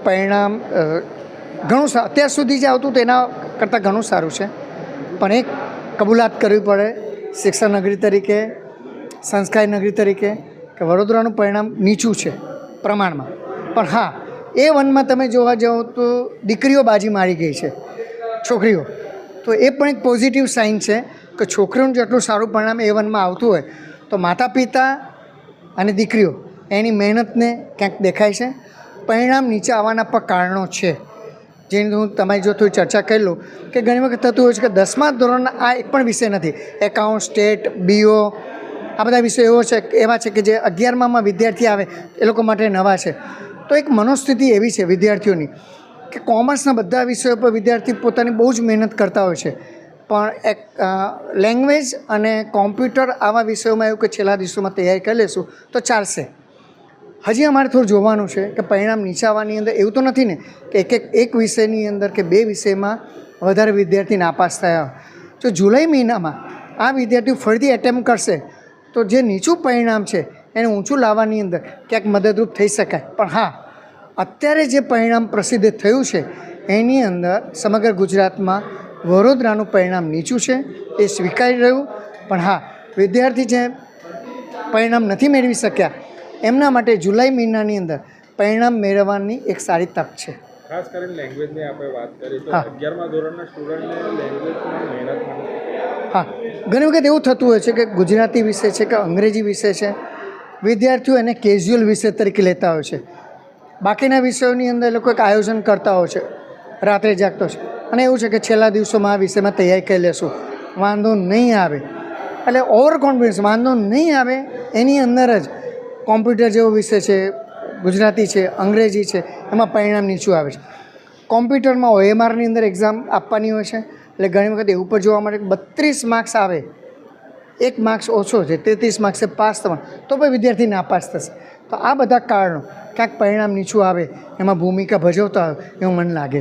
પરિણામ ઘણું અત્યાર સુધી જે આવતું તેના કરતાં ઘણું સારું છે, પણ એક કબૂલાત કરવી પડે શિક્ષણ નગરી તરીકે, સંસ્કારી નગરી તરીકે, કે વડોદરાનું પરિણામ નીચું છે પ્રમાણમાં. પણ હા, A1માં તમે જોવા જાઓ તો દીકરીઓ બાજી મારી ગઈ છે, છોકરીઓ, તો એ પણ એક પોઝિટિવ સાઇન છે કે છોકરીઓનું જેટલું સારું પરિણામ A1માં આવતું હોય તો માતા પિતા અને દીકરીઓ એની મહેનતને ક્યાંક દેખાય છે. પરિણામ નીચે આવવાના પણ કારણો છે, જેની હું તમારી જો થોડી ચર્ચા કરી લઉં કે ઘણી વખત થતું હોય છે કે 10મા ધોરણના આ એક પણ વિષય નથી, એકાઉન્ટ, સ્ટેટ, BO, આ બધા વિષયો એવા છે કે જે 11મામાં વિદ્યાર્થી આવે એ લોકો માટે નવા છે. તો એક મનોસ્થિતિ એવી છે વિદ્યાર્થીઓની કે કોમર્સના બધા વિષયો પર વિદ્યાર્થી પોતાની બહુ જ મહેનત કરતા હોય છે, પણ એક લેંગ્વેજ અને કોમ્પ્યુટર આવા વિષયોમાં એવું કે છેલ્લા દિવસોમાં તૈયારી કરી લેશું તો ચાલશે. હજી અમારે થોડું જોવાનું છે કે પરિણામ નીચે આવવાની અંદર એવું તો નથી ને કે એક વિષયની અંદર કે 2 વિષયમાં વધારે વિદ્યાર્થી નાપાસ થયા. જો જુલાઈ મહિનામાં આ વિદ્યાર્થીઓ ફરીથી એટેમ્પ કરશે તો જે નીચું પરિણામ છે એને ઊંચું લાવવાની અંદર ક્યાંક મદદરૂપ થઈ શકાય. પણ હા, અત્યારે જે પરિણામ પ્રસિદ્ધ થયું છે એની અંદર સમગ્ર ગુજરાતમાં વડોદરાનું પરિણામ નીચું છે, એ સ્વીકારી રહ્યું. પણ હા, વિદ્યાર્થી જે પરિણામ નથી મેળવી શક્યા એમના માટે જુલાઈ મહિનાની અંદર પરિણામ મેળવવાની એક સારી તક છે. ખાસ કરીને લેંગ્વેજની આપણે વાત કરીએ તો 11મા ધોરણના સ્ટુડન્ટને લેંગ્વેજમાં મહેનત. હા, ઘણી વખત એવું થતું હોય છે કે ગુજરાતી વિષય છે કે અંગ્રેજી વિષય છે, વિદ્યાર્થીઓ એને કેઝ્યુઅલ વિષય તરીકે લેતા હોય છે. બાકીના વિષયોની અંદર એ લોકો એક આયોજન કરતા હોય છે, રાત્રે જાગતો છે, અને એવું છે કે છેલ્લા દિવસોમાં આ વિષયમાં તૈયારી કરી લેશું, વાંધો નહીં આવે, એટલે ઓવર કોન્ફિડન્સ, વાંધો નહીં આવે એની અંદર જ કોમ્પ્યુટર જેવો વિષય છે, ગુજરાતી છે, અંગ્રેજી છે, એમાં પરિણામ નીચું આવે છે. કોમ્પ્યુટરમાં OMRની અંદર એક્ઝામ આપવાની હોય છે, એટલે ઘણી વખત એવું પણ જોવા મળે કે 32 માર્ક્સ આવે, 1 માર્ક્સ ઓછો છે, 33 માર્ક્સે પાસ થવાનું, તો પણ વિદ્યાર્થી નાપાસ થશે. તો આ બધા કારણો ક્યાંક પરિણામ નીચું આવે એમાં ભૂમિકા ભજવતા હોય એવું મને લાગે છે.